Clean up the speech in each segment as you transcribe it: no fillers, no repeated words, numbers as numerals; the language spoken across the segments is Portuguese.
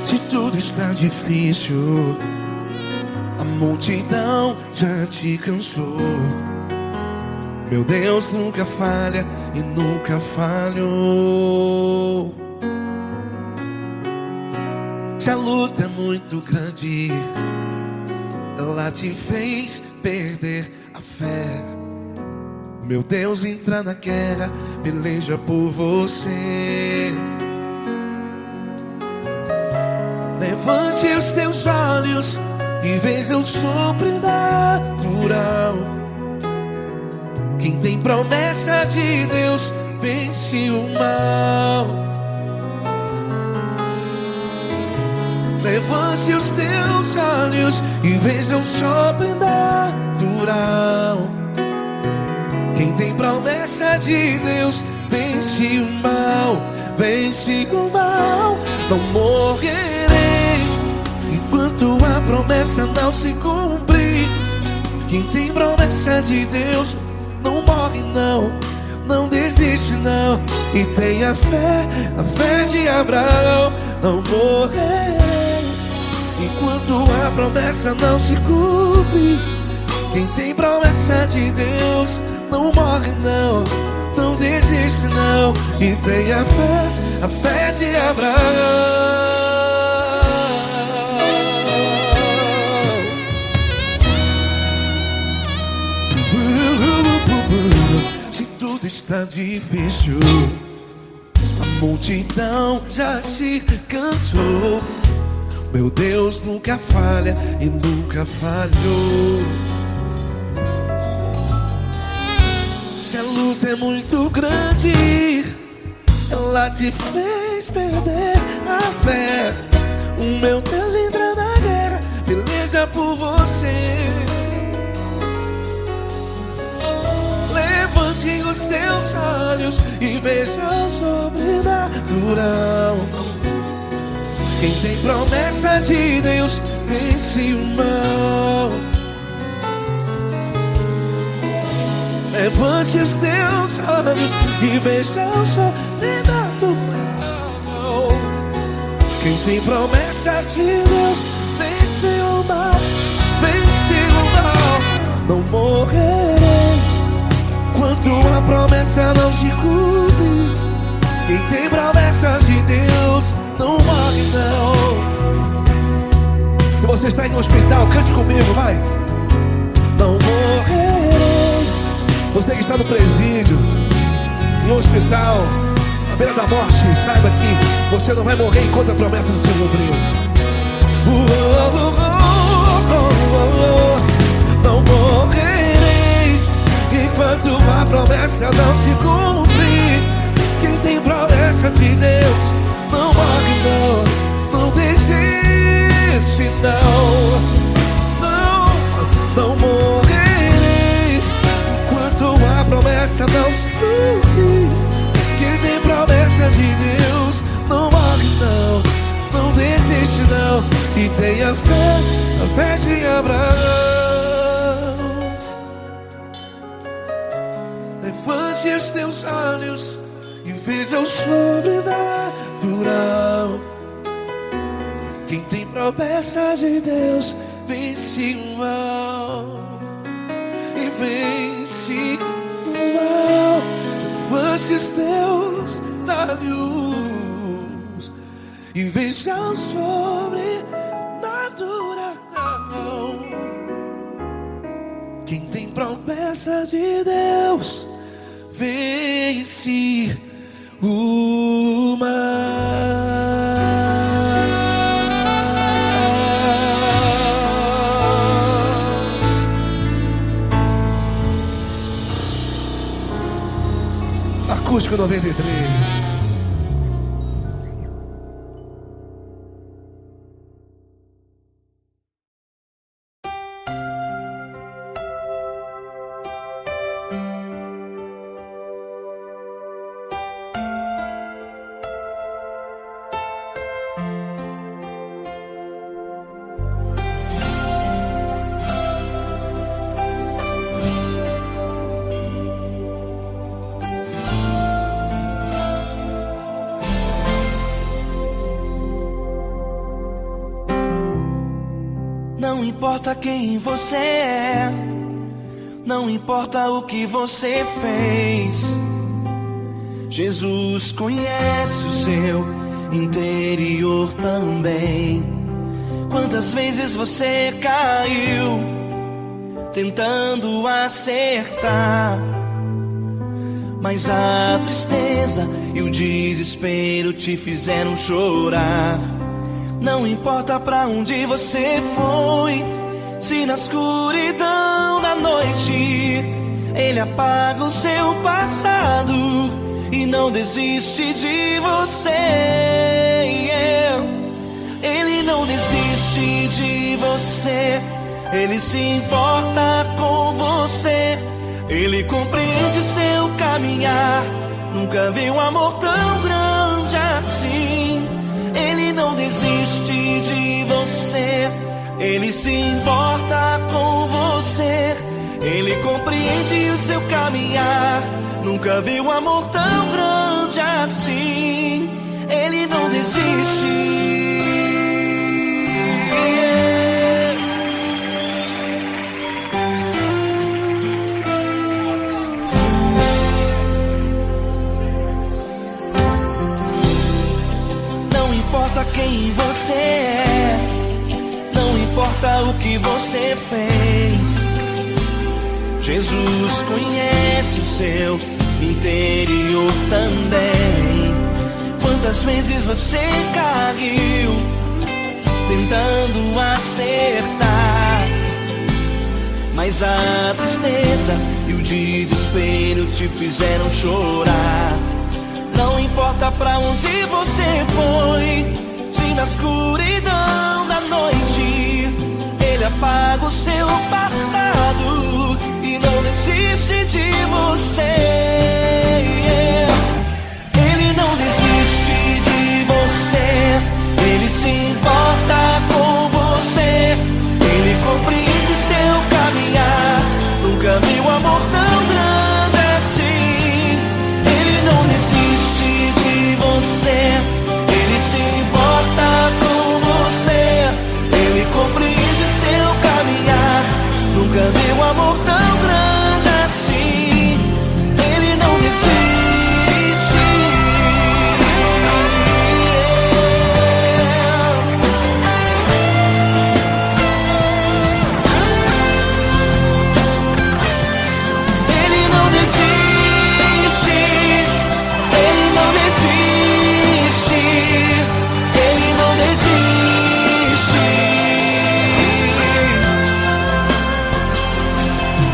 Se tudo está difícil, a multidão já te cansou. Meu Deus nunca falha e nunca falhou. Se a luta é muito grande, ela te fez perder a fé. Meu Deus entra na guerra, peleja por você. Levante os teus olhos e veja o sobrenatural. Quem tem promessa de Deus vence o mal. Levante os teus olhos e veja o sobrenatural. Quem tem promessa de Deus vence o mal. Vence o mal. Não morrerei enquanto a promessa não se cumprir. Quem tem promessa de Deus não morre não, não desiste não. E tenha fé, a fé de Abraão. Não morrerei enquanto a promessa não se cumpre. Quem tem promessa de Deus não morre não, não desiste não. E tenha fé, a fé de Abraão. Se tudo está difícil, a multidão já te cansou. Meu Deus nunca falha e nunca falhou. Se a luta é muito grande, ela te fez perder a fé. O meu Deus entra na guerra, peleja por você. Levante os teus olhos e veja o sobrenatural. Quem tem promessa de Deus vence o mal. Levante os teus olhos e veja o sobrenatural. Quem tem promessa de Deus vence o mal. Vence o mal. Não morrerei enquanto a promessa não se cumpre. Quem tem promessa de Deus não morre não. Se você está aí no hospital, cante comigo, vai. Não morrerei. Você que está no presídio, em um hospital, à beira da morte, saiba que você não vai morrer enquanto a promessa não se cumpriu. Não morrerei enquanto a promessa não se cumprir. Quem tem promessa de Deus não morre não, não desiste não. Não morrerei enquanto a promessa não se cumprir. Quem tem promessa de Deus não morre não, não desiste não. E tenha fé, a fé de Abraão. Levante os teus olhos e veja o sobrenatural. Quem tem promessa de Deus vence o mal. E vence o mal. Levante os teus olhos e veja o sobrenatural. Quem tem promessa de Deus vence o mal. Acústico 93. Não importa quem você é, não importa o que você fez, Jesus conhece o seu interior também. Quantas vezes você caiu tentando acertar, mas a tristeza e o desespero te fizeram chorar. Não importa pra onde você foi, se na escuridão da noite Ele apaga o seu passado e não desiste de você. Ele não desiste de você, Ele se importa com você, Ele compreende seu caminhar. Nunca vi um amor tão grande assim. Ele não desiste de você, Ele se importa com você, Ele compreende o seu caminhar. Nunca vi um amor tão grande assim. Ele não desiste. Não importa quem você é, não importa o que você fez, Jesus conhece o seu interior também. Quantas vezes você caiu tentando acertar, mas a tristeza e o desespero te fizeram chorar. Não importa pra onde você foi, se na escuridão da noite Ele apaga o seu passado e não desiste de você. Ele não desiste de você, Ele se importa com você, Ele compreende seu caminhar. Nunca vi um amor tão grande assim. Ele não desiste de você, Ele se importa com você, Ele compreende seu caminhar. Nunca vi um amor tão grande assim. Ele não desiste. Ele não desiste. Ele não desiste. Ele não desiste.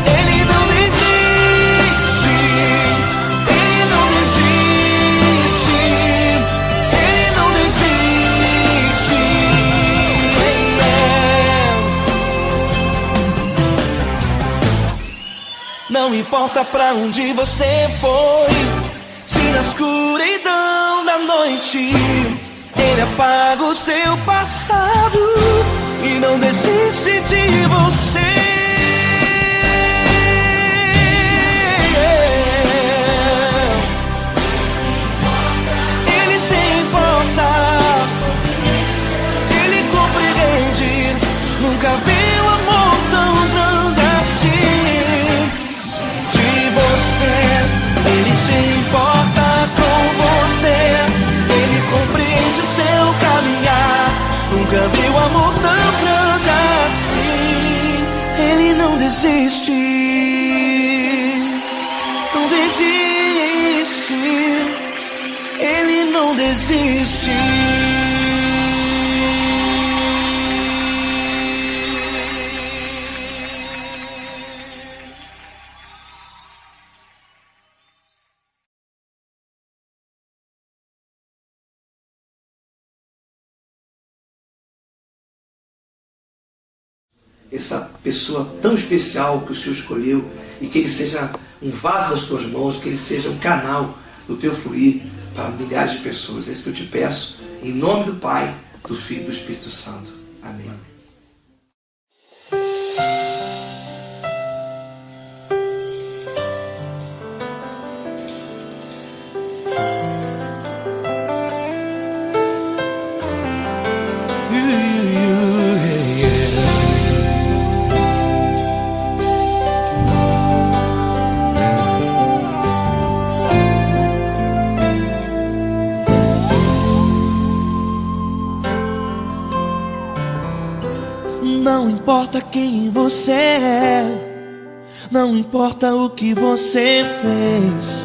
Ele não desiste. Ele não desiste. Ele não desiste. Não importa pra onde você foi, se na escuridão da noite Ele apaga o seu passado e não desiste de você. Ele se importa, Ele compreende. Nunca vi um amor tão grande assim. De você, Ele se importa com você, Ele compreende o seu caminhar. Nunca vi um amor tão grande assim. Ele não desiste, não desiste. Ele não desiste. Essa pessoa tão especial que o Senhor escolheu, e que ele seja um vaso das tuas mãos, que ele seja um canal do teu fluir para milhares de pessoas. É isso que eu te peço, em nome do Pai, do Filho e do Espírito Santo. Amém. Não importa quem você é, não importa o que você fez,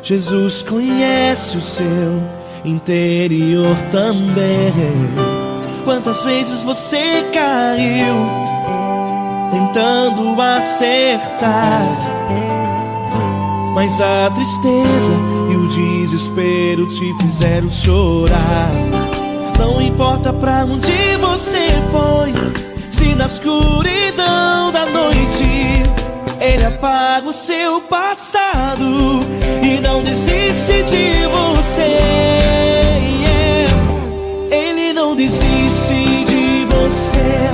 Jesus conhece o seu interior também. Quantas vezes você caiu tentando acertar, mas a tristeza e o desespero te fizeram chorar. Não importa pra onde você foi, se na escuridão da noite Ele apaga o seu passado e não desiste de você. Ele não desiste de você,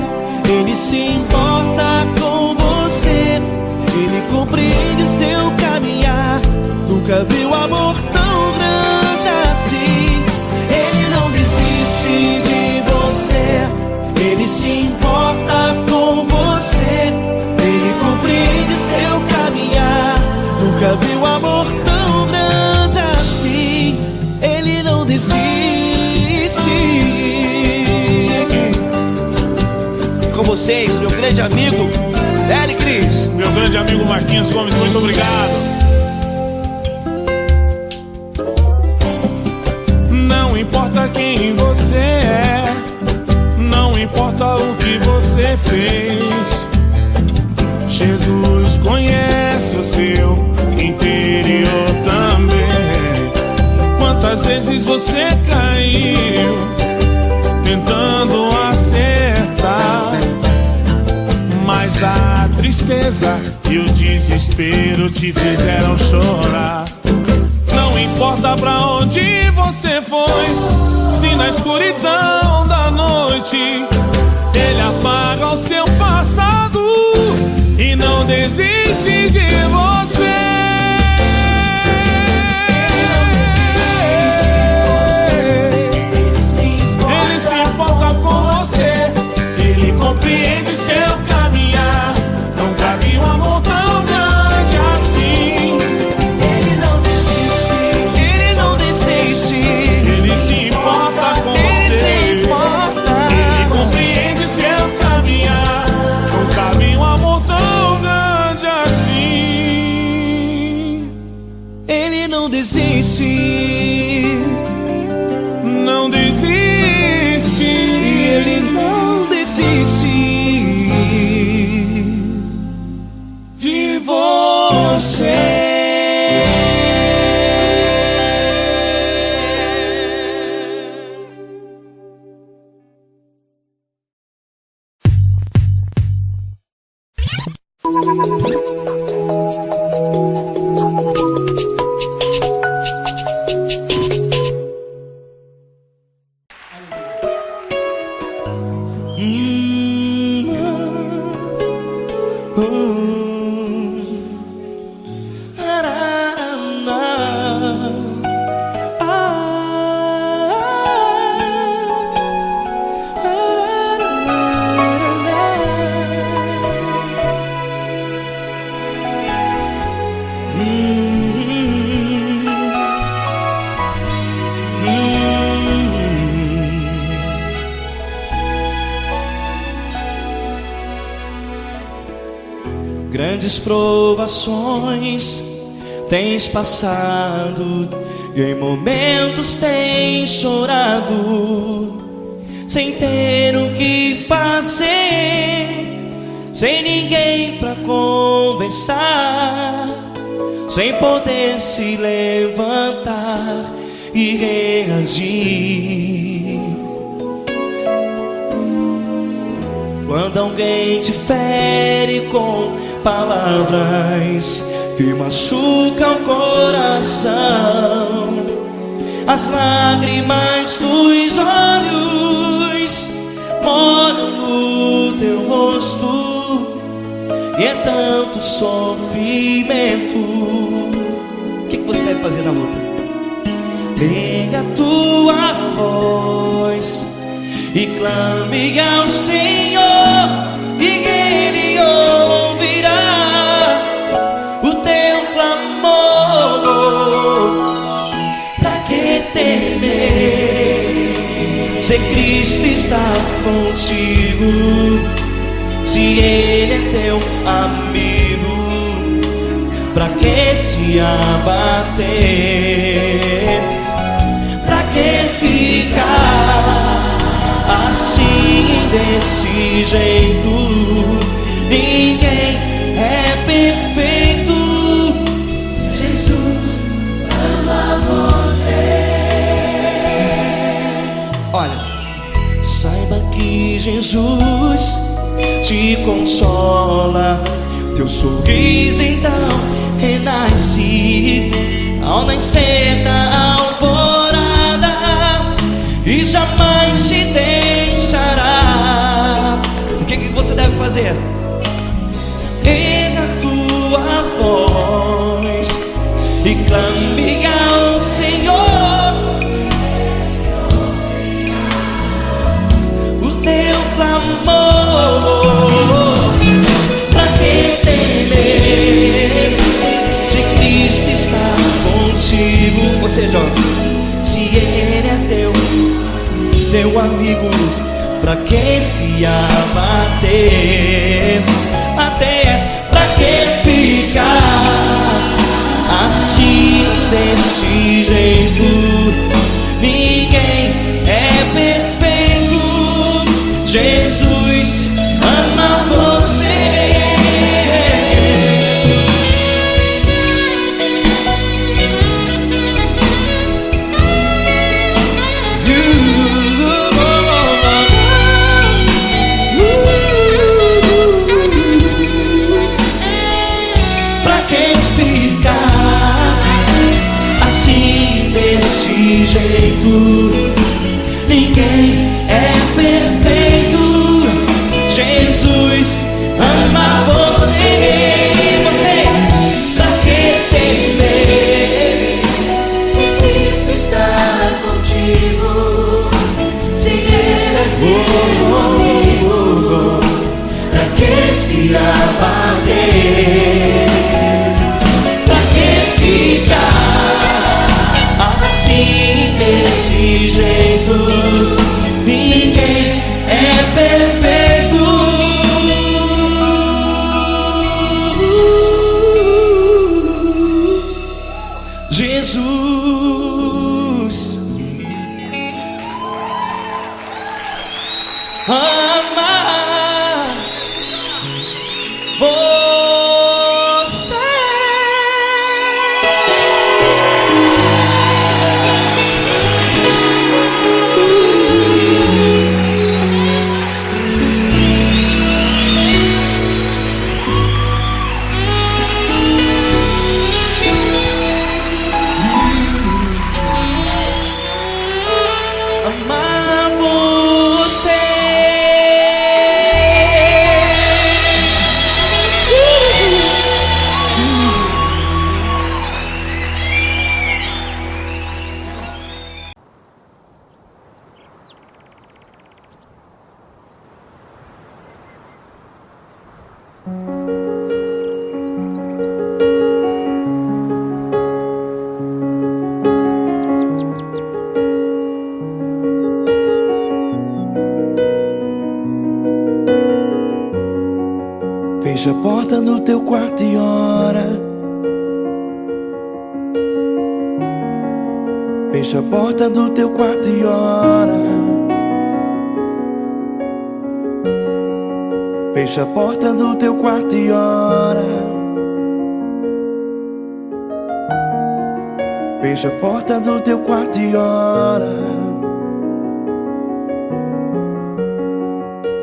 Ele se importa com você, Ele compreende seu caminhar. Nunca viu amor tão grande assim. Ele não desiste de você, Ele se importa com você, Ele compreende seu caminhar. Nunca viu amor tão grande assim. Ele não desiste. Com vocês, meu grande amigo L. Cris. Meu grande amigo Marquinhos Gomes, muito obrigado. Não importa quem você é, não importa o que você fez, Jesus conhece o seu interior também. Quantas vezes você caiu tentando acertar, mas a tristeza e o desespero te fizeram chorar. Não importa pra onde você foi, se na escuridão da noite Ele apaga o seu passado e não desiste de você. Ele se importa com você, Ele compreende seu caminhar. Nunca vi um amor tão grande assim. Ele não desiste, Ele não desiste. Ele se importa com Ele você, se importa. Ele compreende seu caminhar. Nunca vi um amor tão grande assim. Ele não desiste, Não desiste. Ele não desiste De você. Grandes provações tens passado e em momentos tens chorado, sem ter o que fazer, sem ninguém pra conversar, sem poder se levantar e reagir. Quando alguém te fere com palavras que machucam o coração, as lágrimas dos olhos molham no teu rosto e é tanto sofrimento. O que você deve fazer na luta? Pega a tua voz e clame ao Senhor, e Ele ouvirá o teu clamor. Pra que temer Se Cristo está contigo, se Ele é teu amigo, pra que se abater? Pra que ficar assim desse jeito? Ninguém é perfeito. Jesus ama você. Olha, saiba que Jesus te consola. Teu sorriso então renasce ao nascer da alvorada e jamais te deixará. O que você deve fazer? Erga a tua voz e clame ao Senhor. O teu clamor, pra que temer se Cristo está contigo? Ou seja, se Ele é teu amigo, pra que se abater? Até pra que ficar assim desse jeito? Ninguém é perfeito. Jesus ama você. Jeito, ninguém é perfeito. Jesus ama você. Você, pra que temer se Cristo está contigo? Se Ele é teu amigo, pra que se abater? Pra que ficar assim desse jeito? Ninguém é perfeito. Jesus ama você. Amar você. Fecha a porta do teu quarto e ora. Fecha a porta do teu quarto e ora. Fecha a porta do teu quarto e ora. Fecha a porta do teu quarto e ora.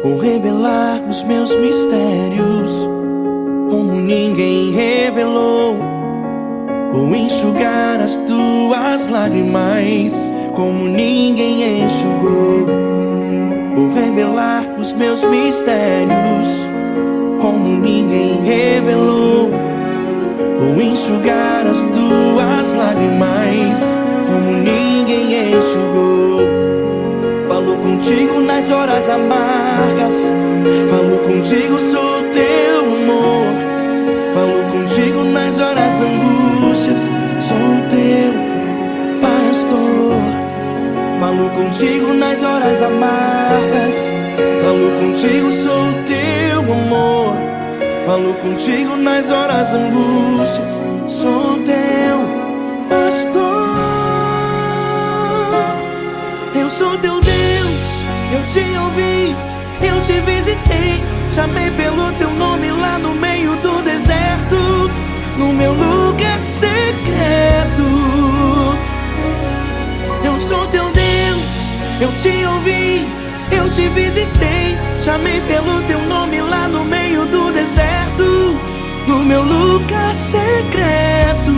Vou revelar os meus mistérios como ninguém revelou. Vou enxugar as tuas lágrimas como ninguém enxugou. Vou revelar os meus mistérios como ninguém revelou. Vou enxugar as tuas lágrimas como ninguém enxugou. Falo contigo nas horas amargas, falo contigo, sou teu amor. Falo contigo nas horas angústias, sou teu pastor. Falo Falo contigo nas horas amargas, falo contigo, sou o teu amor. Falo contigo nas horas angústias, sou o teu pastor. Eu sou teu Deus, eu te ouvi, eu te visitei, chamei pelo teu nome lá no meio do deserto, no meu lugar secreto. Eu sou teu Deus, eu te ouvi, eu te visitei, chamei pelo teu nome lá no meio do deserto, no meu lugar secreto.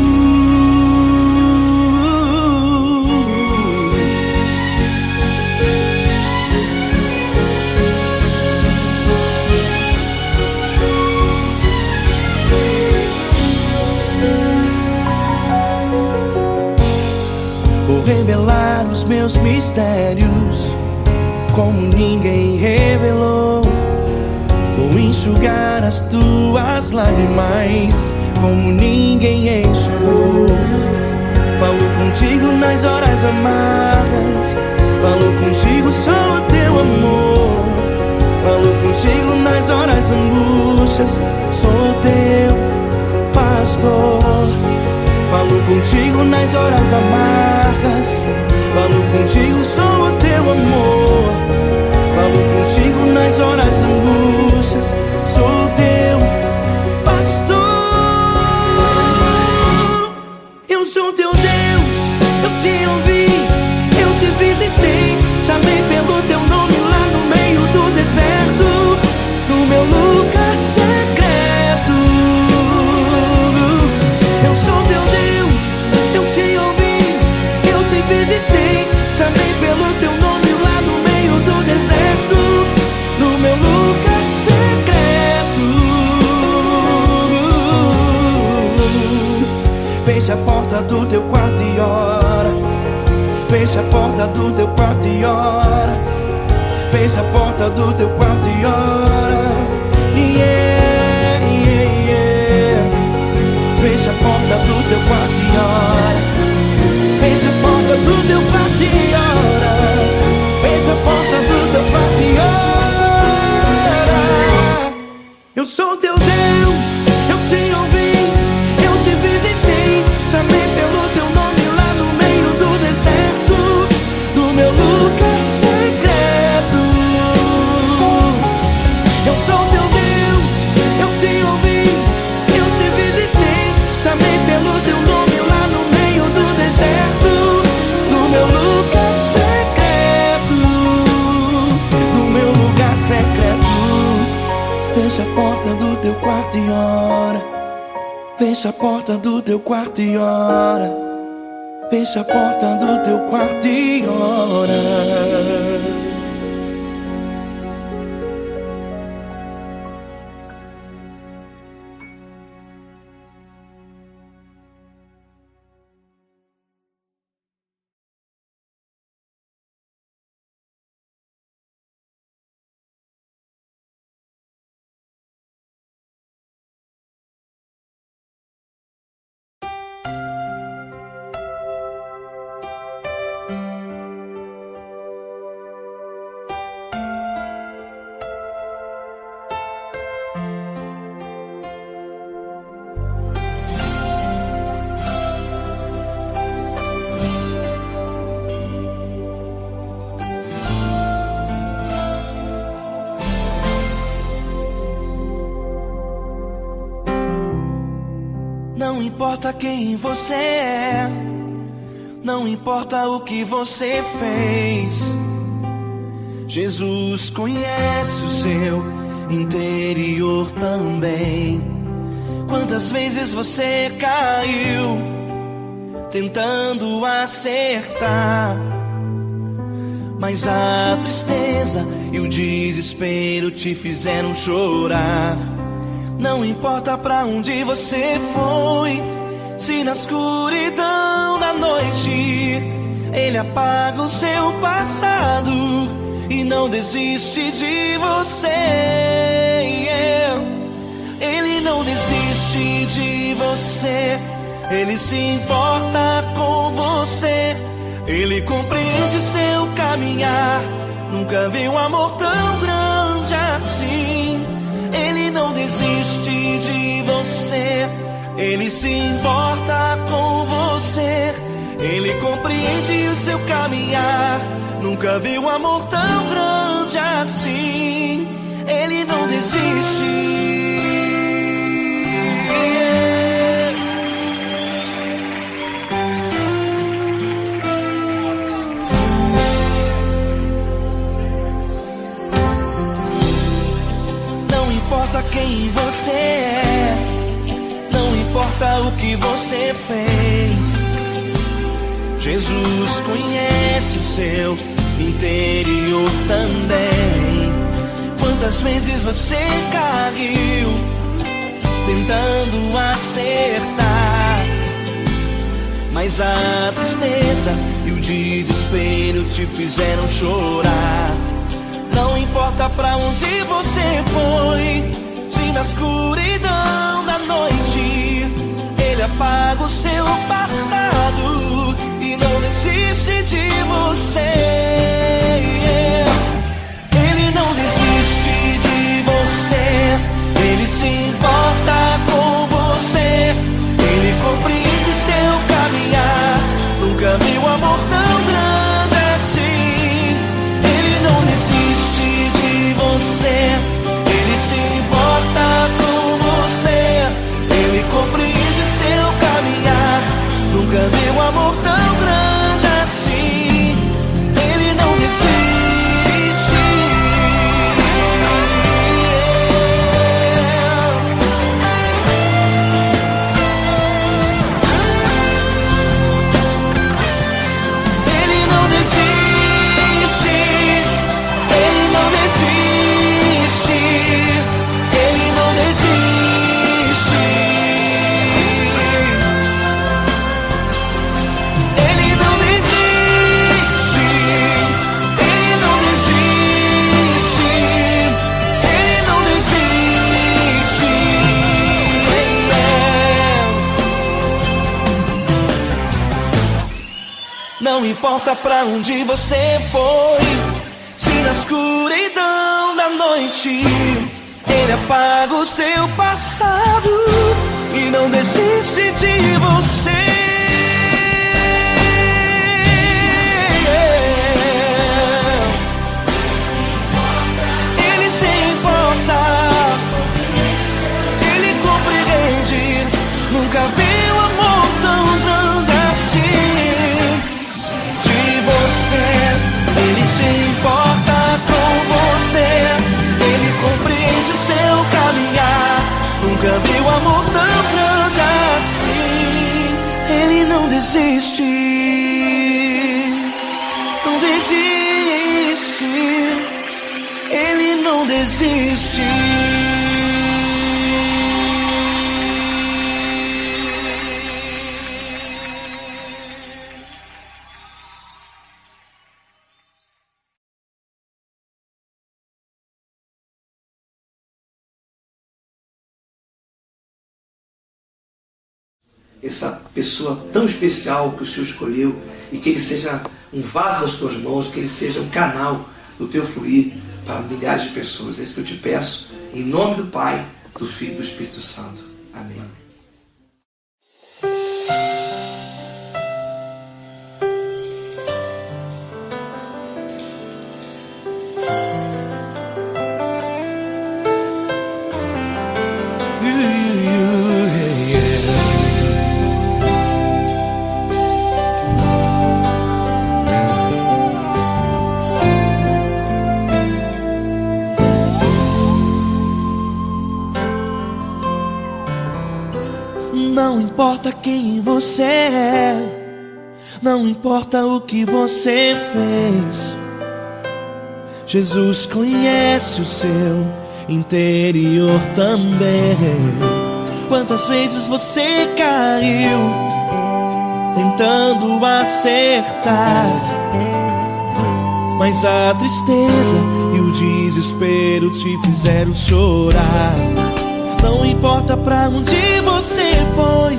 Vou revelar os meus mistérios como ninguém revelou. Vou enxugar as tuas lágrimas como ninguém enxugou. Falo contigo nas horas amargas, falo contigo, sou o teu amor. Falo contigo nas horas angústias, sou o teu pastor. Falo contigo nas horas amargas, falo contigo, sou o teu amor. Falo contigo nas horas angústias, sou o teu pastor. Eu sou teu Deus, eu te ouvi, eu te visitei, chamei pelo teu nome lá no meio do deserto, no meu lugar secreto. Eu sou teu Deus, eu te ouvi, eu te visitei, chamei pelo teu nome lá no meio do deserto, no meu lugar secreto. Fecha a porta do teu quarto e ora. Fecha a porta do teu quarto e ora. Fecha a porta do teu quarto e ora. Yeah, yeah, yeah. Fecha a porta do teu quarto e ora. Fecha a porta do teu quarto e ora. Fecha a porta do teu quarto e ora. Eu sou teu Deus, eu te ouvi, eu te visitei, chamei pelo teu nome lá no meio do deserto, no meu lugar secreto. Eu sou teu Deus, eu te ouvi, eu te visitei, chamei pelo teu nome lá no meio do deserto, no meu lugar secreto, no meu lugar secreto. Fecha a porta do teu quarto e ora. Fecha a porta do teu quarto e ora. Fecha a porta do teu quarto e ora. Não importa quem você é, não importa o que você fez, Jesus conhece o seu interior também. Quantas vezes você caiu tentando acertar, mas a tristeza e o desespero te fizeram chorar. Não importa pra onde você foi, se na escuridão da noite Ele apaga o seu passado e não desiste de você. Ele não desiste de você, Ele se importa com você. Ele compreende seu caminhar. Nunca vi um amor tão grande assim. Ele não desiste de você. Ele se importa com você. Ele compreende o seu caminhar. Nunca vi um amor tão grande assim. Ele não desiste. Não importa quem você é, não importa o que você fez, Jesus conhece o seu interior também. Quantas vezes você caiu tentando acertar, mas a tristeza e o desespero te fizeram chorar. Não importa pra onde você foi, se na escuridão da noite Ele apaga o seu passado e não desiste de você. Ele não desiste de você. Ele se importa com você. Ele compreende seu caminhar. Nunca vi um amor tão grande assim. Ele não desiste de você. Ele se importa com você. Ele compreende seu caminhar. Nunca vi um amor tão grande assim. Ele não desiste. Ele não desiste. Ele não desiste. Ele não desiste. Ele não desiste. Ele não desiste. Ele não desiste. Não importa pra onde você foi, se na escuridão da noite Ele apaga o seu passado e não desiste de você. Ele se importa, Ele compreende. Nunca vi um amor tão grande assim. De você, Ele se importa com você. Ele compreende seu caminhar. Nunca vi um amor tão grande assim. Ele não desiste. Não desiste. Ele não desiste. Essa pessoa tão especial que o Senhor escolheu, e que Ele seja um vaso das tuas mãos, que Ele seja um canal do teu fluir para milhares de pessoas. É isso que eu te peço, em nome do Pai, do Filho e do Espírito Santo. Amém. Não importa quem você é, não importa o que você fez, Jesus conhece o seu interior também. Quantas vezes você caiu tentando acertar, mas a tristeza e o desespero te fizeram chorar. Não importa pra onde você foi,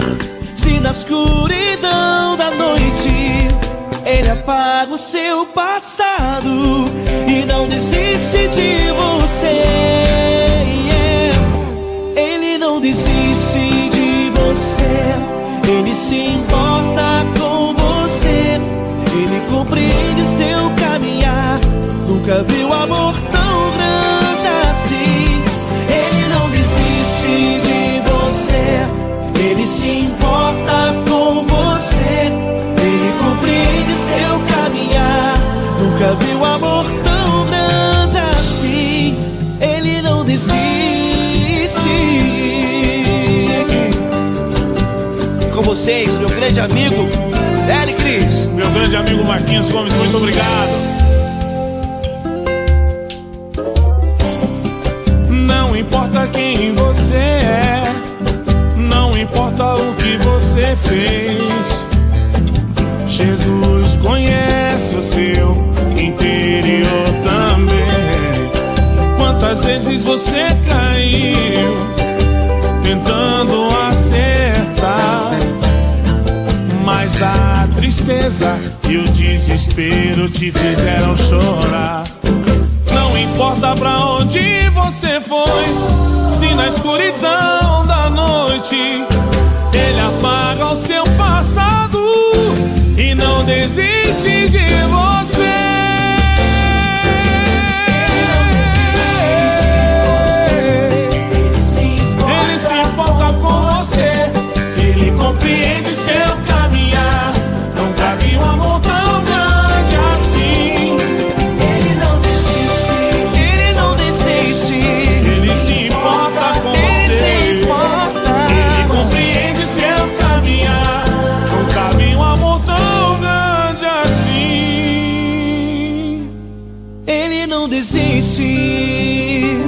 se na escuridão da noite Ele apaga o seu passado e não desiste de você. Ele não desiste de você. Ele se importa com você. Ele compreende seu caminhar. Nunca viu amor tão grande assim. Ele não desiste de você. Ele se importa com você. Ele compreende seu caminhar. Nunca viu amor tão grande assim. Ele não desiste. Com vocês, meu grande amigo Deli Cris. Meu grande amigo Marquinhos Gomes, muito obrigado. Não importa quem você é, não importa o que você fez, Jesus conhece o seu interior também. Quantas vezes você caiu tentando acertar, mas a tristeza e o desespero te fizeram chorar. Não importa pra onde você foi, se na escuridão da noite Ele apaga o seu passado e não desiste de você. Ele se importa com você. Ele compreende seu caminhar. Nunca vi um amor tão grande assim. Ele não desiste. Ele não desiste. Ele se importa com você. Ele compreende seu caminhar. Nunca vi um amor tão grande assim. Ele não desiste.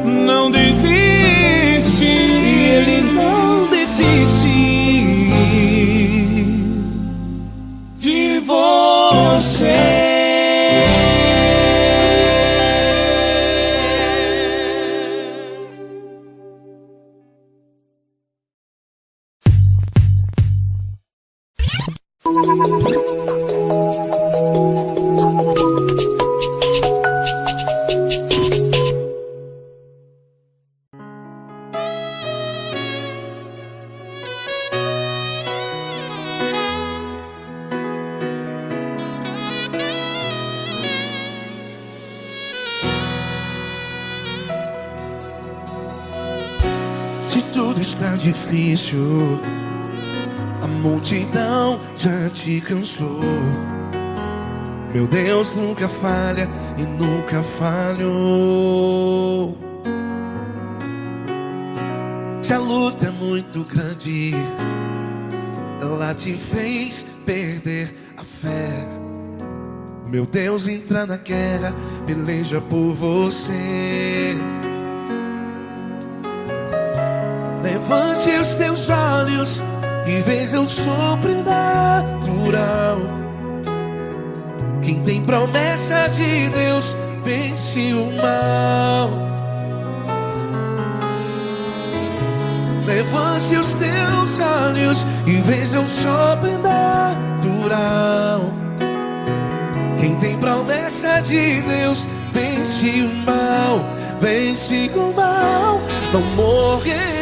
Não desiste. Ele não desiste De você. Se tudo está difícil, a multidão já te cansou. Meu Deus nunca falha e nunca falhou. Se a luta é muito grande, ela te fez perder a fé. Meu Deus entra na guerra, peleja por você. Levante os teus olhos e veja o sobrenatural. Quem tem promessa de Deus vence o mal. Levante os teus olhos e veja o sobrenatural. Quem tem promessa de Deus vence o mal. Vence o mal. Não morrerei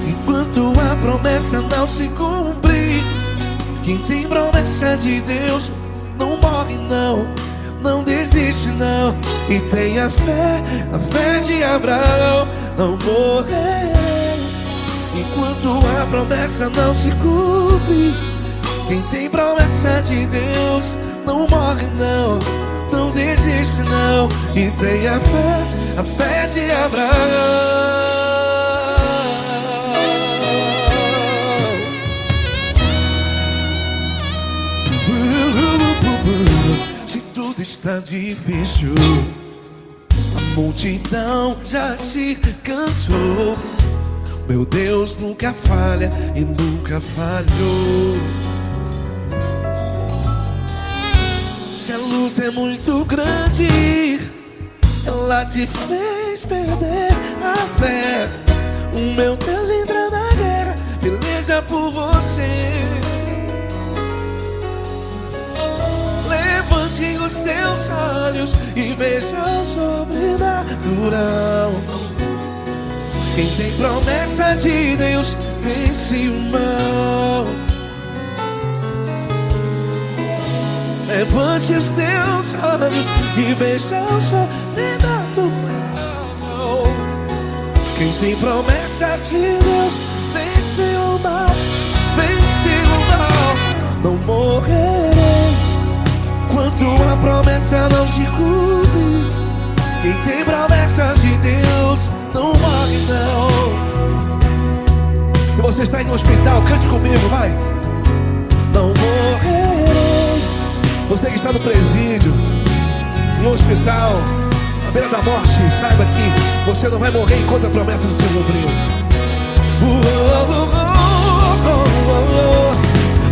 enquanto a promessa não se cumprir. Quem tem promessa de Deus não morre não, não desiste não. E tenha fé, a fé de Abraão. Não morrerei enquanto a promessa não se cumpre. Quem tem promessa de Deus não morre não, não desiste não. E tenha fé, a fé de Abraão. Se tudo está difícil, a multidão já te cansou. Meu Deus nunca falha e nunca falhou. Se a luta é muito grande, ela te fez perder a fé. O meu Deus entra na guerra, peleja por você. olhos e veja o sobrenatural. Quem tem promessa de Deus vence o mal. Levante os teus olhos e veja o sobrenatural. Quem tem promessa de Deus vence o mal, vence o mal. Não morrerei enquanto a promessa não se cumpre. Quem tem promessa de Deus não morre não. Se você está aí no hospital, cante comigo, vai. Não morrerei. Você que está no presídio, em um hospital, à beira da morte, saiba que você não vai morrer enquanto a promessa se cumpriu.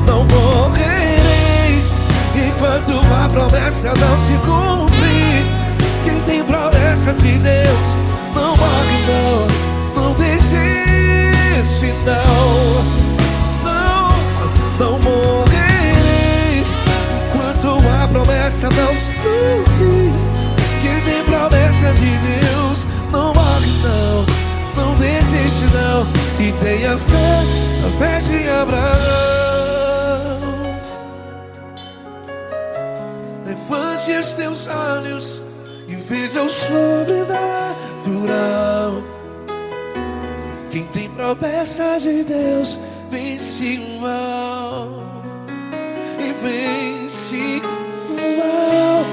Não morrerei enquanto a promessa não se cumprir. Quem tem promessa de Deus não morre não. Não desiste não. Não morrerei enquanto a promessa não se cumprir. Quem tem promessa de Deus não morre não. Não desiste não. E tenha fé, a fé de Abraão. Levante os teus olhos e veja o sobrenatural. Quem tem promessa de Deus vence o mal. E vence o mal.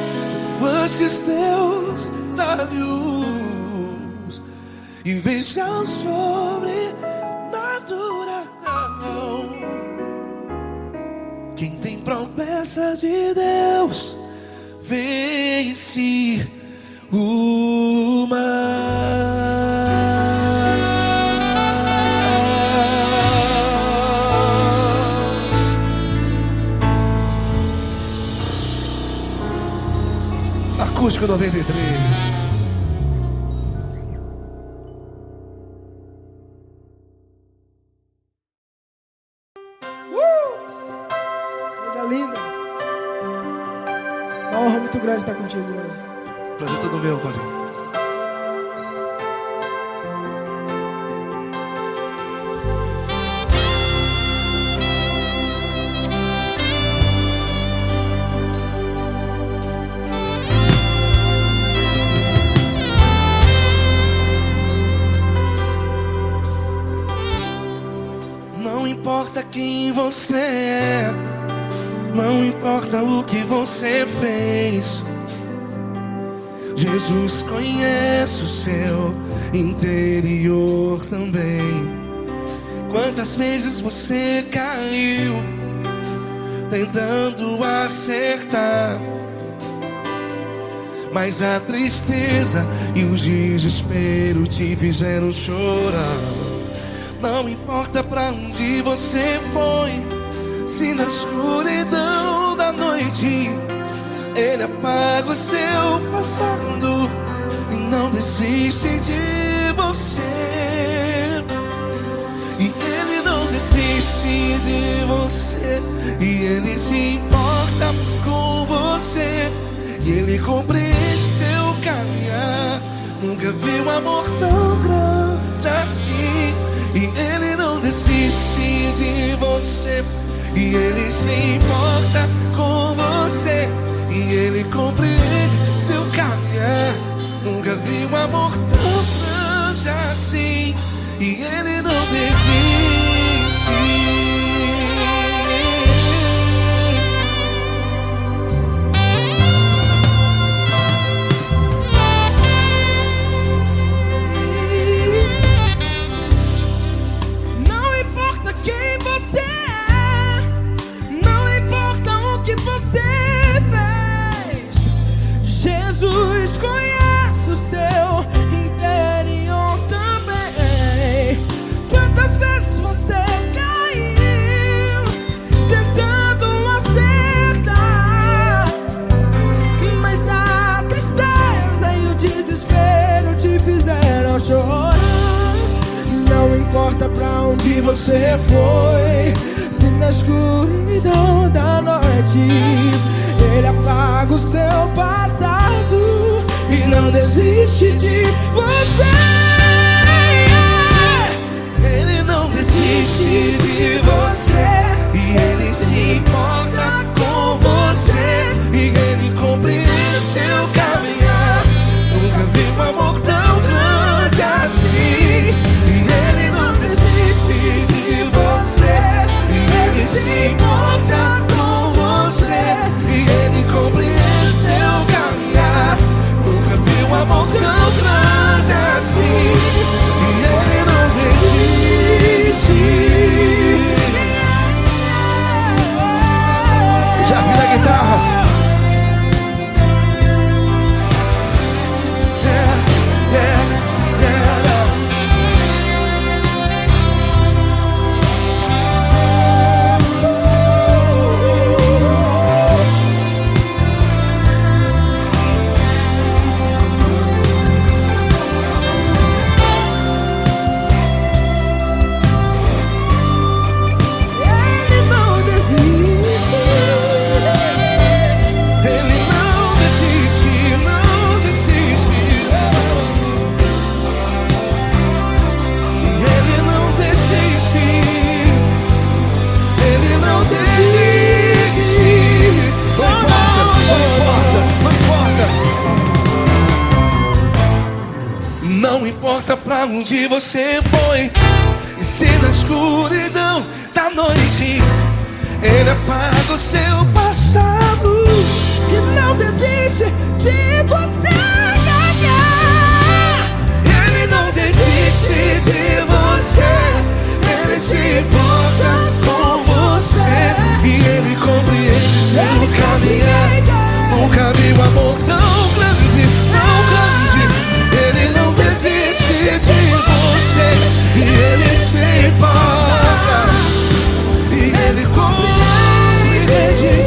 Levante os teus olhos e veja o sobrenatural. Quem tem promessa de Deus vence o mal. Acústico 93. Coisa linda. Uma honra muito grande estar contigo hoje. Prazer todo meu, Paulinho. Não importa quem você é, não importa o que você fez, Jesus conhece o seu interior também. Quantas vezes você caiu tentando acertar, mas a tristeza e o desespero te fizeram chorar. Não importa pra onde você foi, se na escuridão da noite Ele apaga o seu passado e não desiste de você. E Ele não desiste de você. E Ele se importa com você. E Ele compreende seu caminhar. Nunca vi um amor tão grande assim. E Ele não desiste de você. E Ele se importa com você. E Ele compreende seu caminhar. Nunca vi um amor tão grande assim. E Ele não desiste. Não importa quem você é, não importa o que você fez, Jesus conhece o seu interior também. Quantas vezes você caiu tentando acertar, mas a tristeza e o desespero te fizeram chorar. Não importa pra onde você foi, se na escuridão da noite Ele apaga o seu passado desiste de você. Ele não desiste de você, e Ele se importa com você, e Ele compreende seu caminhar. Nunca vi um amor tão grande assim. E Ele não desiste de você, e Ele se importa com você, e Ele compreende seu caminhar. Nunca vi um amor tão grande assim. E Ele não desiste. Já vi na guitarra. Não importa pra onde você foi, e se na escuridão da noite Ele apaga o seu passado, E não desiste de você. Ele não desiste de você, Ele se importa com você, e Ele compreende seu caminhar. Nunca vi um amor tão grande, tão grande. Ele não desiste de você, e Ele se importa, e Ele compreende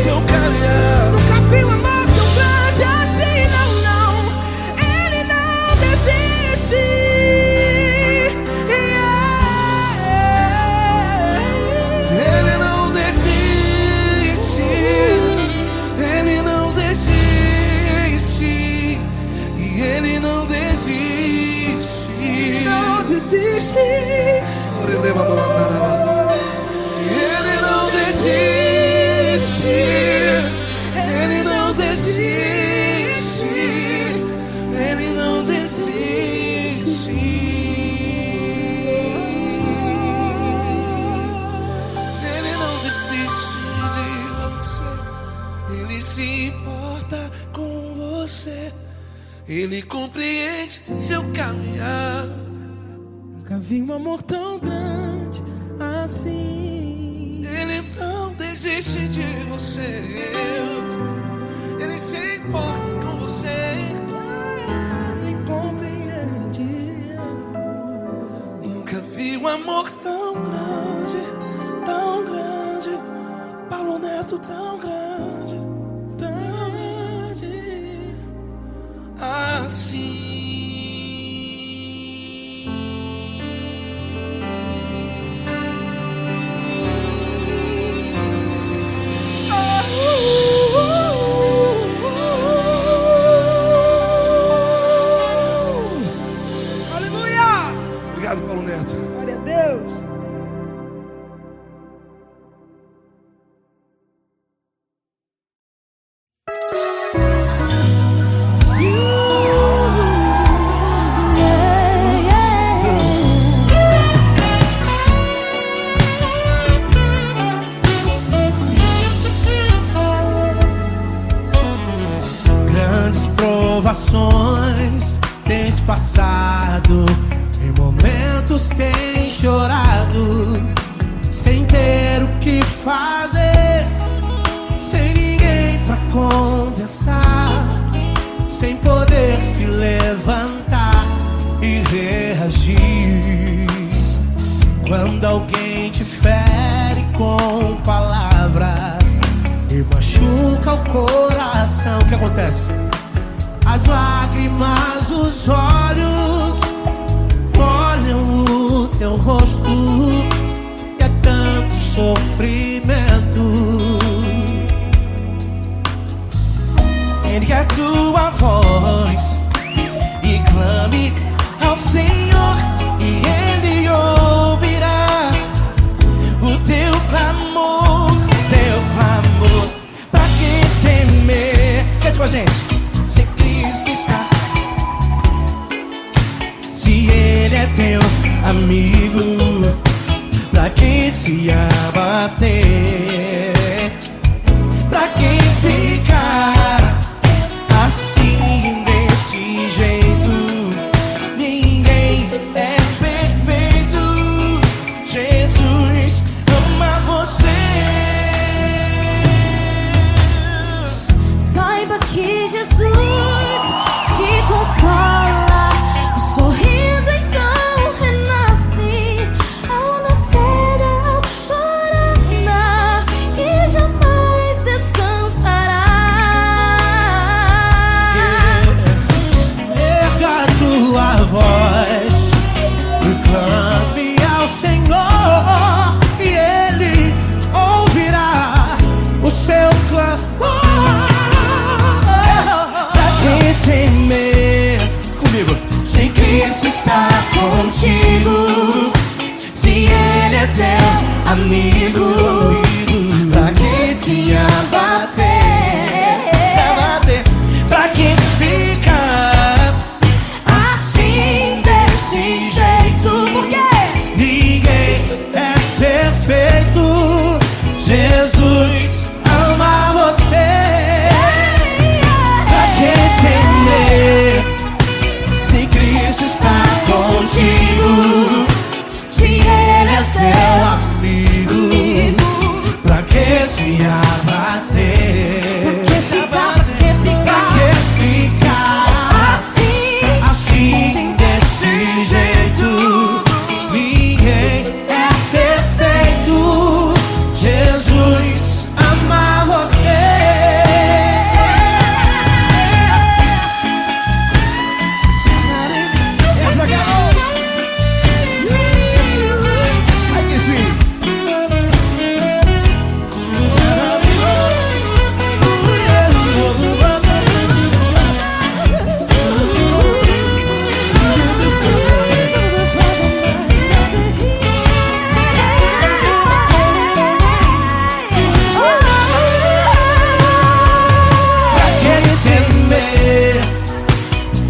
seu caminhar. Nunca vi um amor tão grande assim, não, não. Ele não desiste. Ele não desiste, Ele não desiste, e Ele não desiste. Não desiste. Ele não desiste, Ele não desiste, Ele não desiste. Ele não desiste de você, Ele se importa com você, Ele compreende seu caminhar. Nunca vi um amor tão grande assim. Ele não desiste de você, Ele se importa com você, Ele compreende. Nunca vi um amor tão grande, tão grande. Paulo Neto tão grande, tão grande assim. Aleluia! Obrigado, Paulo Neto. Glória a Deus. Grandes provações tens passado, em momentos tens chorado, sem ter o que fazer, sem ninguém pra conversar, sem poder se levantar e reagir. Quando alguém te fere com palavras e machuca o coração, o que acontece? As lágrimas, os olhos molham o teu rosto, e é tanto sofrimento. Ele é tua voz e clame ao Senhor e Ele ouvirá o teu clamor, pra que temer? Cante com a gente. Se Cristo está, se Ele é teu amigo, pra que se abater? Pra que ficar assim desse jeito? Ninguém é perfeito. Jesus ama você. Saiba que Jesus te consola. O sorriso então renasce ao nascer da alvorada e jamais descansará. Erga a tua voz, proclame ao Senhor e Ele ouvirá o seu clamor. Pra que temer? Comigo. Se Cristo está contigo, se Ele é teu amigo, pra que se abater? Pra que ficar assim desse jeito? Porque ninguém é perfeito. Jesus ama você. Pra que temer? Se Cristo está contigo, se Ele é teu amigo, pra que se abater? Pra que ficar assim desse jeito? Ninguém é perfeito. Jesus ama você. Essa garota. Ai que sim. Pra que temer?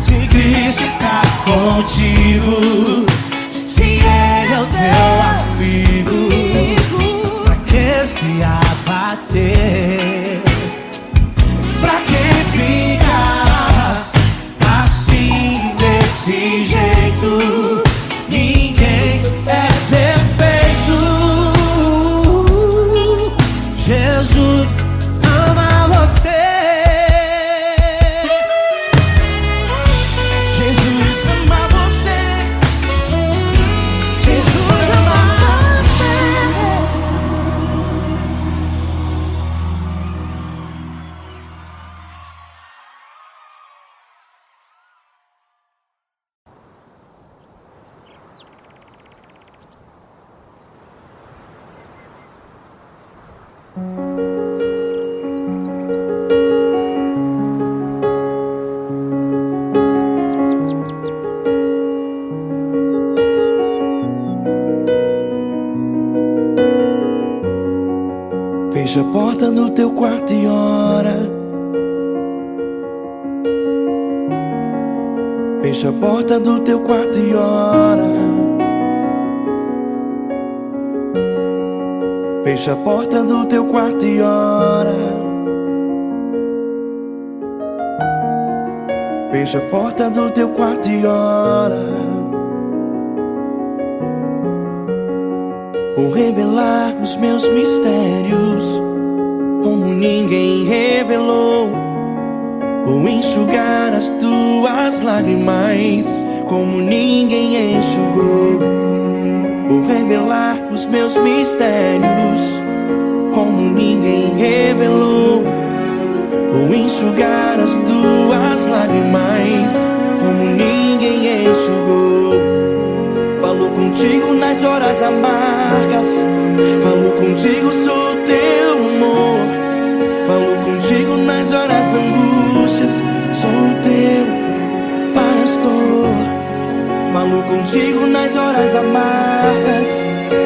Se Cristo está contigo, se Ele é o teu amigo, pra que se abater? Pra que ficar assim desse jeito? Ninguém é perfeito. Jesus ama você. Jesus ama você. Jesus ama você. Fecha a porta do teu quarto e ora. Fecha a porta do teu quarto e ora. Fecha a porta do teu quarto e ora. Fecha a porta do teu quarto e ora. Vou revelar os meus mistérios como ninguém revelou. Vou enxugar as tuas lágrimas como ninguém enxugou. Vou revelar os meus mistérios como ninguém revelou. Vou enxugar as tuas lágrimas como ninguém enxugou. Falo contigo nas horas amargas, falo contigo, sou teu amor. Falo contigo nas horas angústias, sou teu pastor. nas horas amargas.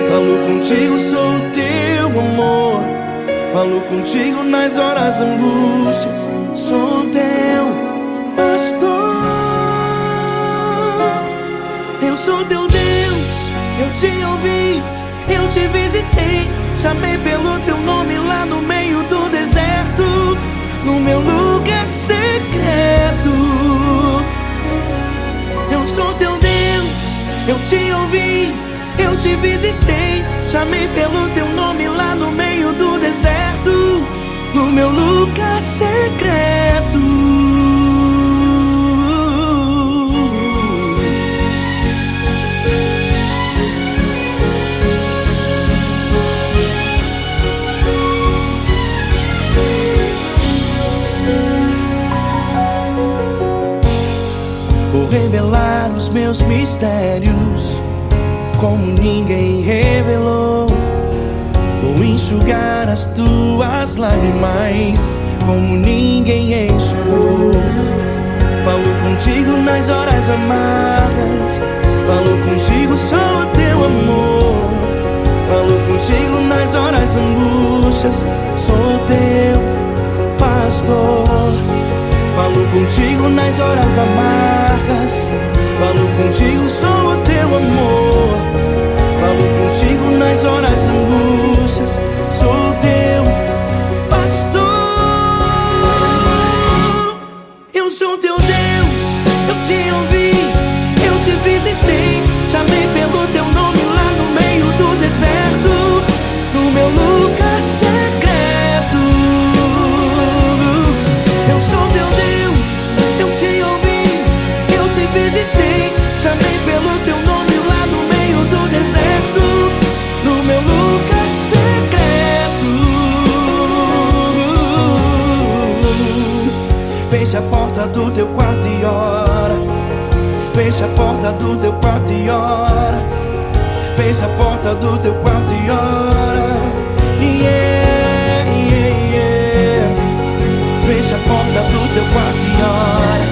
Falo contigo, sou o teu amor. Falo contigo nas horas angústias. Sou o teu pastor. Eu sou teu Deus, eu te ouvi, eu te visitei. Chamei pelo teu nome lá no meio do deserto, no meu lugar secreto. Eu sou teu Deus, eu te ouvi, eu te visitei. Chamei pelo teu nome lá no meio do deserto, no meu lugar secreto. Vou revelar os meus mistérios como ninguém revelou. Vou enxugar as tuas lágrimas como ninguém enxugou. Falo contigo nas horas amargas. Falo contigo, sou o teu amor. Falo contigo nas horas angústias. Sou o teu pastor. Falo contigo nas horas amargas. Falo contigo, sou o teu amor. Falo contigo nas horas angústias. Sou o teu pastor. Eu sou teu Deus, eu te ouvi, eu te visitei. Chamei pelo teu nome lá no meio do deserto, no meu lugar secreto. Eu sou teu Deus, eu te ouvi, eu te visitei. Chamei pelo teu nome lá no meio do deserto, no meu lugar secreto. Fecha a porta do teu quarto e ora. Fecha a porta do teu quarto e ora. Fecha a porta do teu quarto e ora. Yeah, yeah, yeah. Fecha a porta do teu quarto e ora.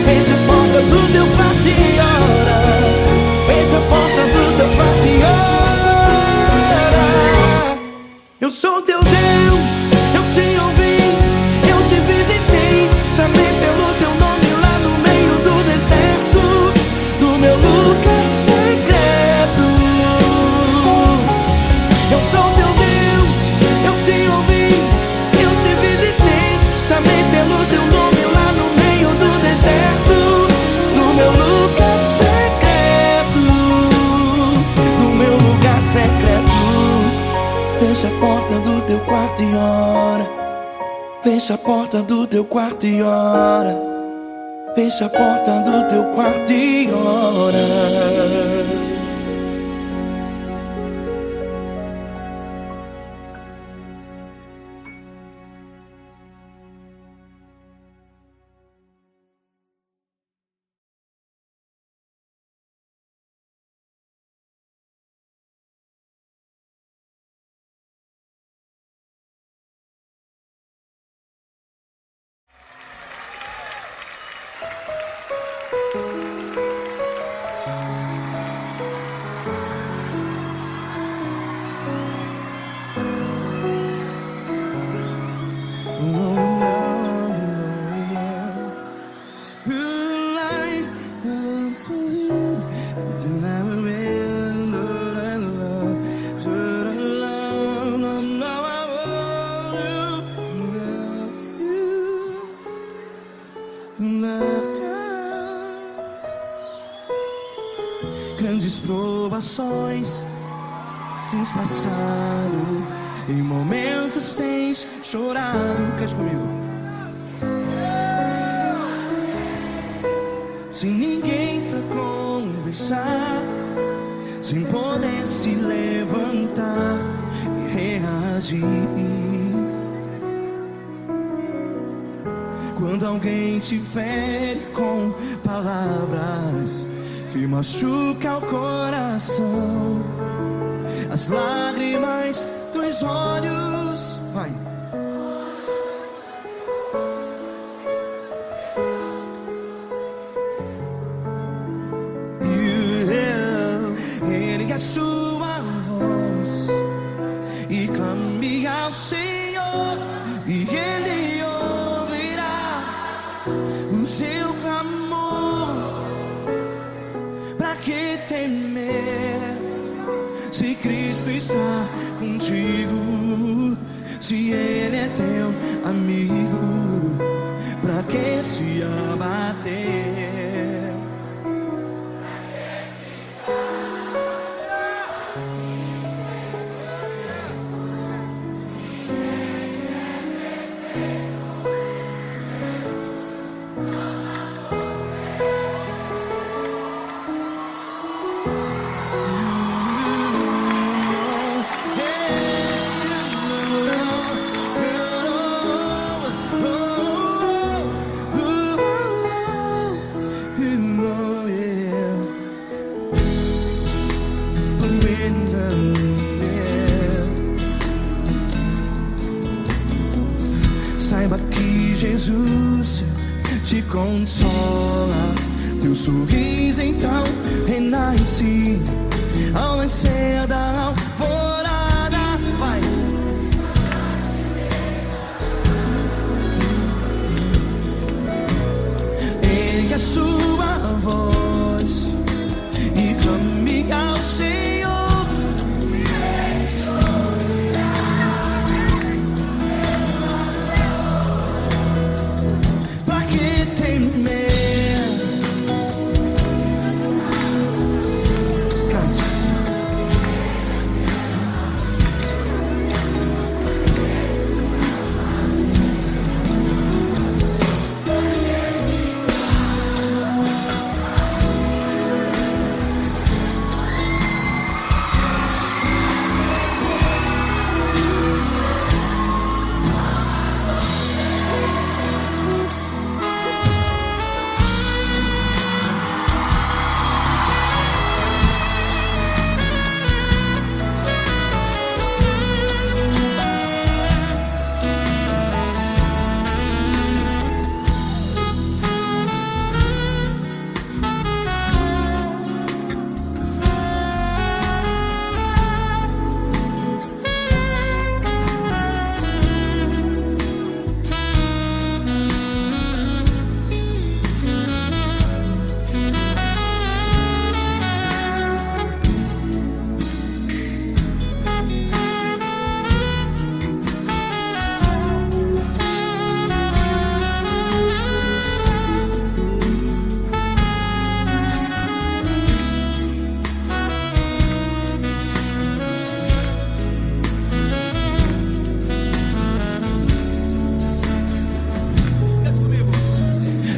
Fecha a porta do teu quarto e ora. Fecha a porta do teu quarto e ora. Eu sou teu Deus, eu te ouvi, eu te visitei. Chamei pelo teu nome lá no meio do deserto, no meu lugar secreto. Eu sou teu Deus, eu te ouvi, eu te visitei. Chamei pelo teu nome lá no meio do deserto, no meu lugar secreto, no meu lugar secreto. Fecha a porta do teu quarto e ora. Fecha a porta do teu quarto e ora. Fecha a porta do teu quarto e ora. Grandes provações tens passado, em momentos tens chorado. Cante comigo. Sem ninguém pra conversar, sem poder se levantar e reagir. Quando alguém te fere com palavras que machuca o coração, as lágrimas dos olhos, vai. You have a sua voz e clame ao Senhor, e Ele ouvirá o seu clamor. Pra que temer, se Cristo está contigo, se Ele é teu amigo? Pra que se abater? Saiba que Jesus te consola, teu sorriso então renasce ao nascer da alvorada. Vai! Ergue a sua voz e clame ao Senhor.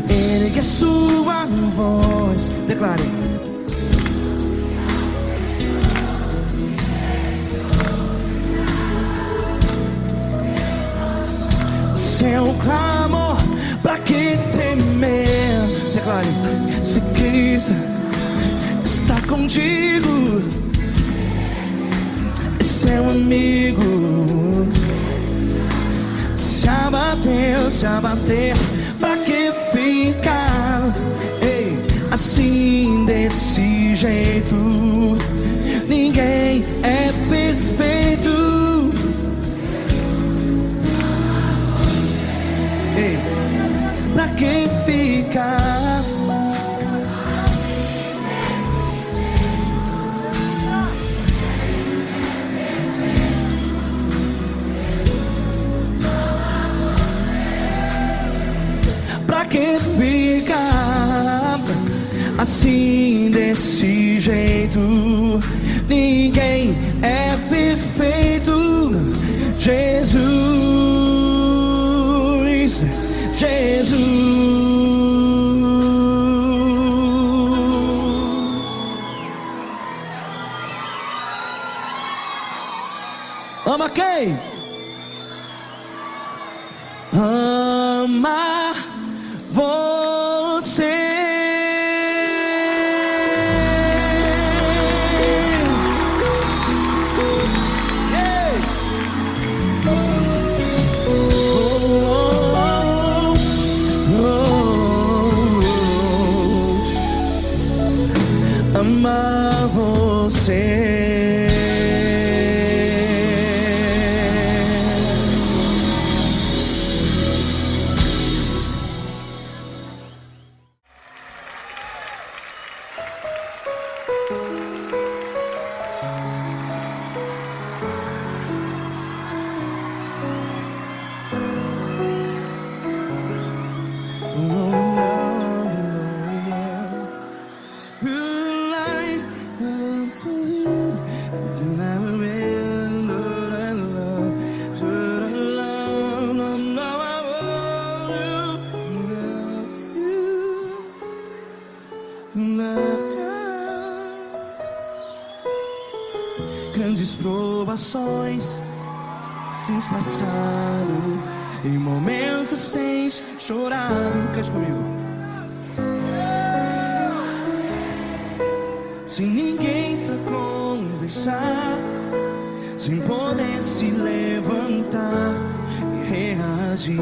Ergue a sua voz, declare. Seu clamor, pra que temer? Declare. Se Cristo está contigo, é seu amigo. Se abater, pra que ficar, ei, assim desse jeito? Ninguém é perfeito. Ei, pra que ficar? Pra que ficar assim desse jeito? Ninguém é perfeito. Jesus, Jesus. Ama quem? Ama você. Ama você. Grandes provações tens passado, em momentos tens chorado. Cante comigo. Sem ninguém pra conversar, sem poder se levantar e reagir.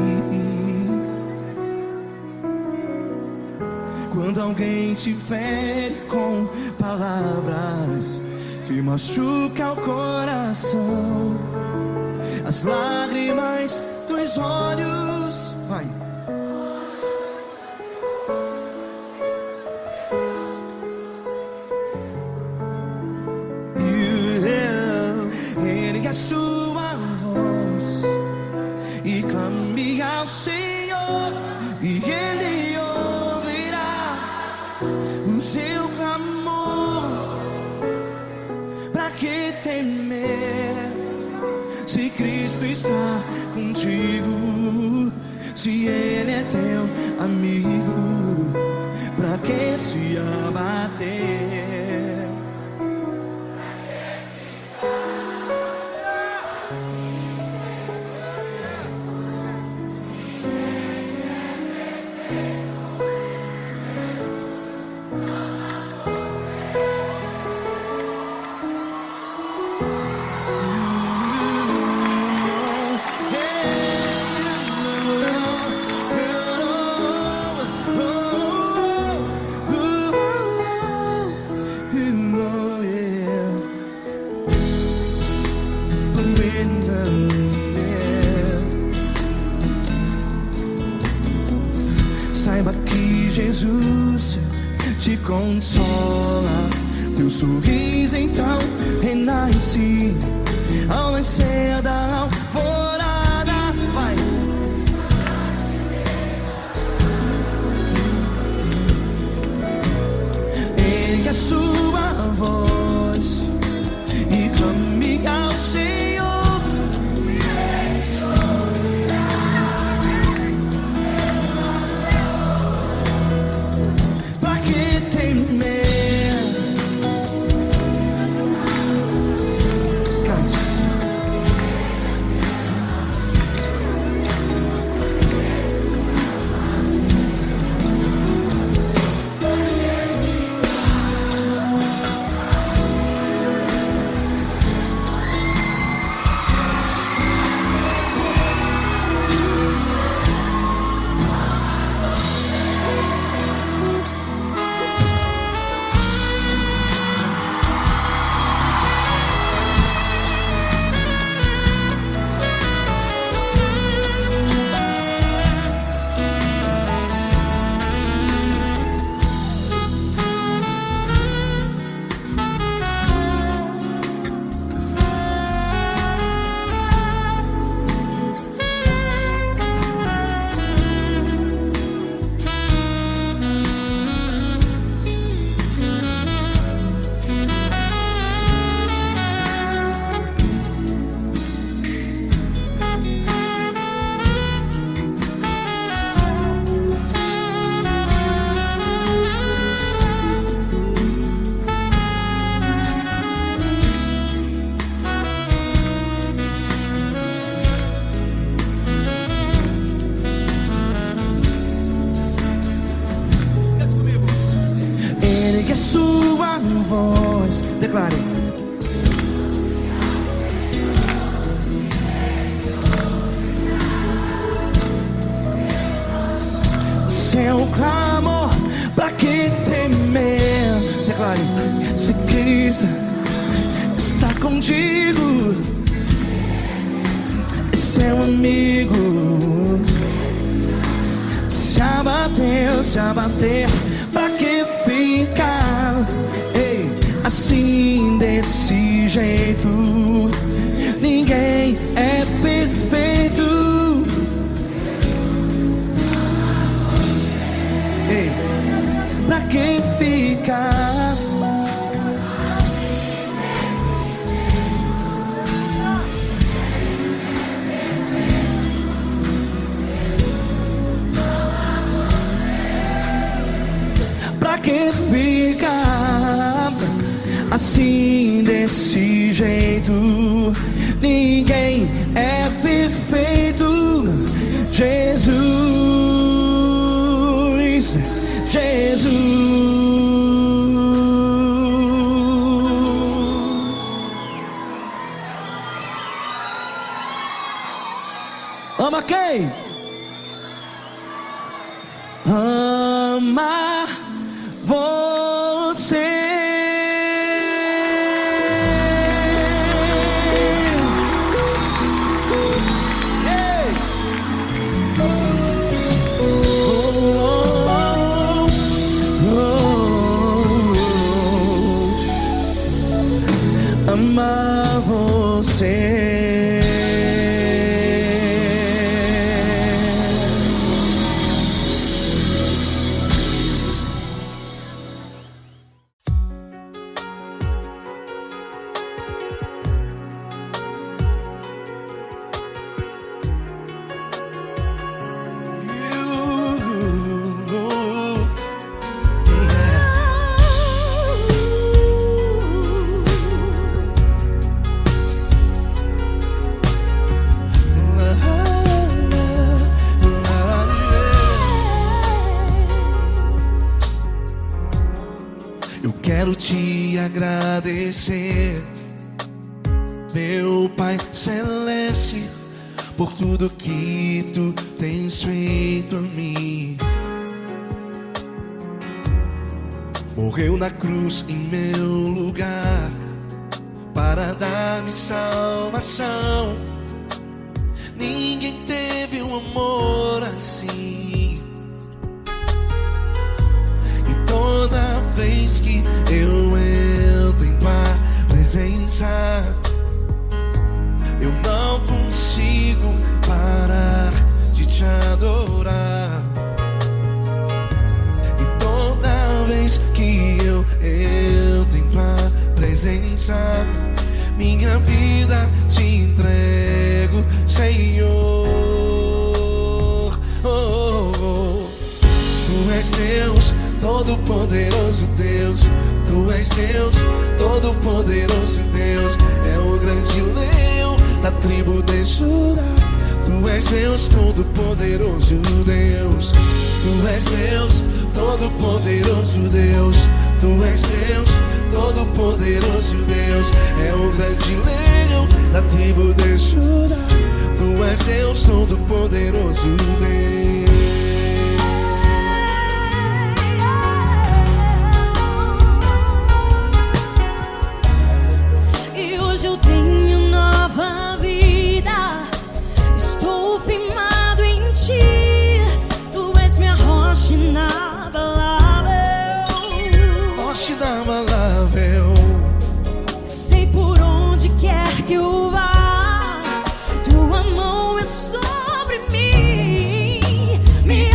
Quando alguém te fere com palavras que machuca o coração, as lágrimas dos olhos, vai. Ergue a sua voz e clame ao Senhor, e Ele ouvirá o seu clamor. Pra que temer, se Cristo está contigo? Se Ele é teu amigo, pra que se abater? Saiba que Jesus te consola, teu sorriso então renasce ao nascer da alvorada. Vai. Ergue a sua voz e clame ao Senhor. Sua voz, declare. Seu clamor, pra que temer? Declare. Se Cristo está contigo, é seu amigo. Se abater, pra que ficar, ei, assim desse jeito? Ninguém é perfeito. Ei, pra que ficar? Pra que ficar? assim desse jeito. Ninguém é perfeito. Jesus, Jesus. Ama quem? Ama você. Ei! Amar você. Eu quero te agradecer, meu Pai Celeste, por tudo que tu tens feito a mim. Morreu na cruz em meu lugar para dar-me salvação. Ninguém teve um amor assim. E toda vez que eu entro em tua presença, eu não consigo parar de te adorar. E toda vez que eu entro em tua presença, minha vida te entrego, Senhor. Tu és Deus, Todo-Poderoso Deus. Tu és Deus, Todo-Poderoso Deus. É o grande leão da tribo de Judá. Tu és Deus, Todo-Poderoso Deus. Tu és Deus, Todo-Poderoso Deus. Tu és Deus, Todo-Poderoso Deus. É o grande leão da tribo de Judá. Tu és Deus, Todo-Poderoso Deus. E hoje eu tenho nova vida. Estou firmado em ti. Tu és minha rocha inabalável. Rocha inabalável. Sei por onde quer que eu vá, tua mão é sobre mim. Me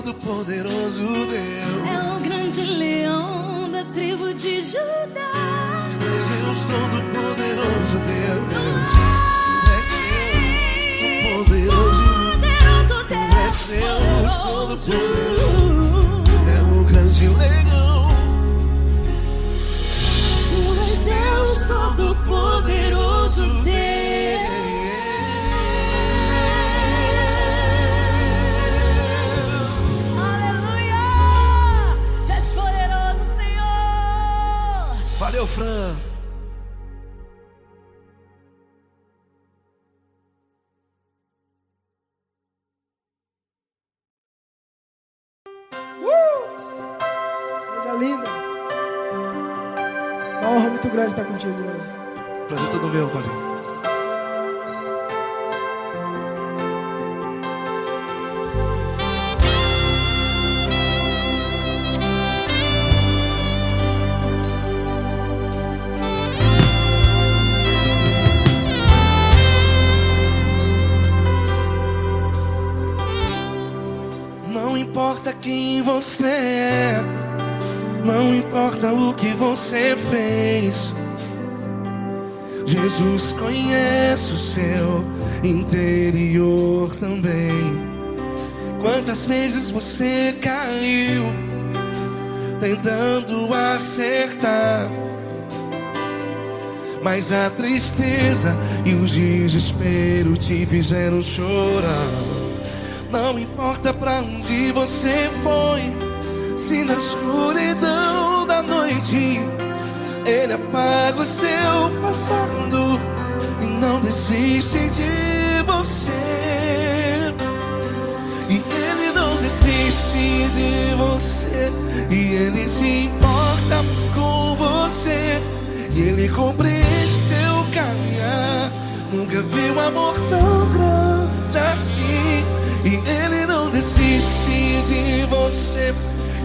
todo-poderoso Deus. É o grande leão da tribo de Judá. És Deus todo-poderoso Deus. És Deus poderoso. És Deus todo-poderoso. É o grande leão. Tu és Deus todo-poderoso Deus. Aleluia! Tu és poderoso, Senhor. Valeu, Fran. Coisa linda. Uma honra muito grande estar contigo hoje. Prazer todo meu, Paulinho. Não importa quem você é, não importa o que você fez, Jesus conhece o seu interior também. Quantas vezes você caiu tentando acertar, mas a tristeza e o desespero te fizeram chorar. Não importa pra onde você foi, se na escuridão da noite Ele apaga o seu passado e não desiste de você. E Ele não desiste de você, e Ele se importa com você, e Ele compreende seu caminhar. Nunca vi um amor tão grande assim. E Ele não desiste de você,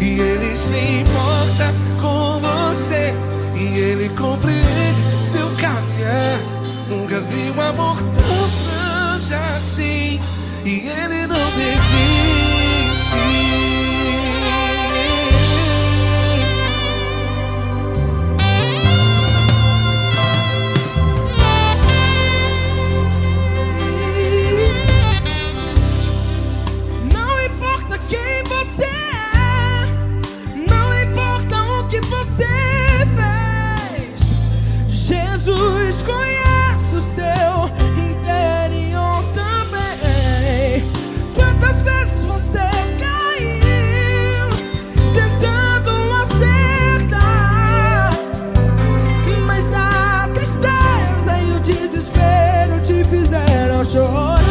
e Ele se importa com você, e Ele compreende seu caminhar. Nunca vi um amor tão grande assim. E Ele não desiste. Quem você é, não importa o que você fez, Jesus conhece o seu interior também. Quantas vezes você caiu tentando acertar, mas a tristeza e o desespero te fizeram chorar.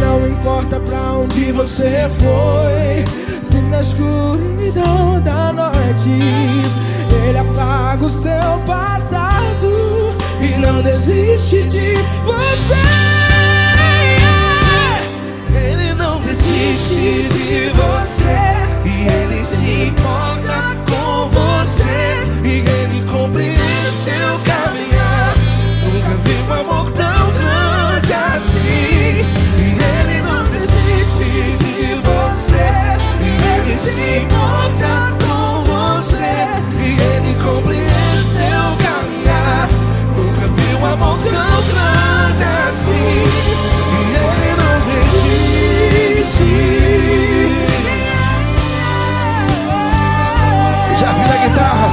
Não importa pra onde você foi, se na escuridão da noite Ele apaga o seu passado e não desiste de você. Ele não desiste de você, e Ele se importa com você, e Ele compreende seu caminhar. Nunca vi um amor tão grande assim. Ele não desiste de você, e Ele se importa com você, e Ele compreende seu caminhar. Nunca vi um amor tão grande assim. E Ele não desiste. Já vi na guitarra.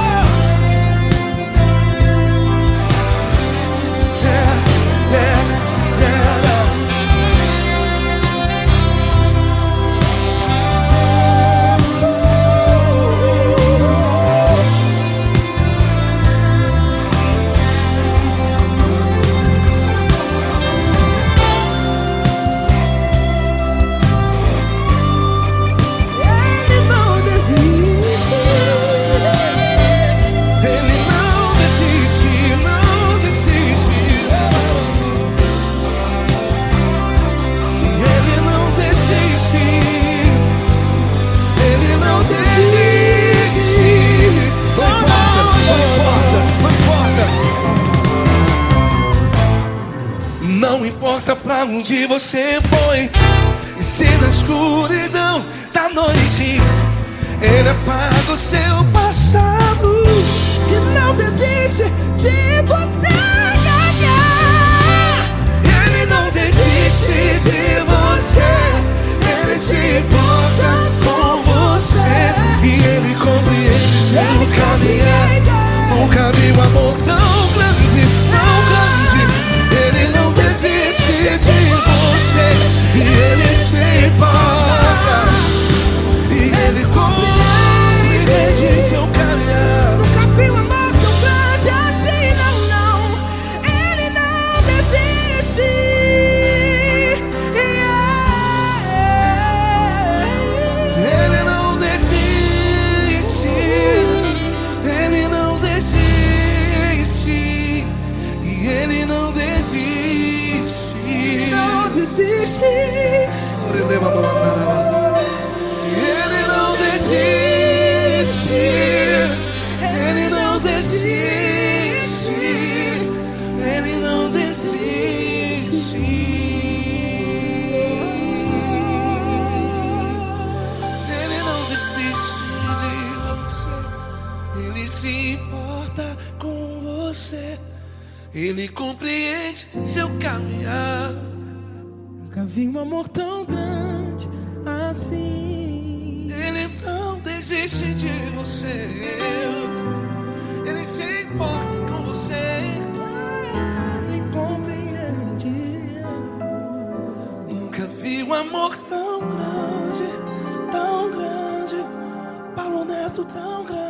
Não importa pra onde você foi, e se na escuridão da noite. Ele apaga o seu passado E não desiste de você. Ele não desiste de você. Ele se importa com você. E ele compreende seu caminhar. Nunca vi um amor tão grande, tão grande. Ele não desiste de você. E ele se importa. E ele compreende seu caminhar. Nunca vi um amor tão grande assim, não, não. Ele não desiste. Ele não desiste. Ele não desiste. E ele não desiste. Não desiste. Ele não desiste. Ele não desiste. Ele não desiste. Ele não desiste de você. Ele se importa com você. Ele compreende seu caminhar. Nunca vi um amor tão grande assim. Ele não desiste de você. Ele se importa com você. Ele compreende. Nunca vi um amor tão grande, Paulo Neto tão grande.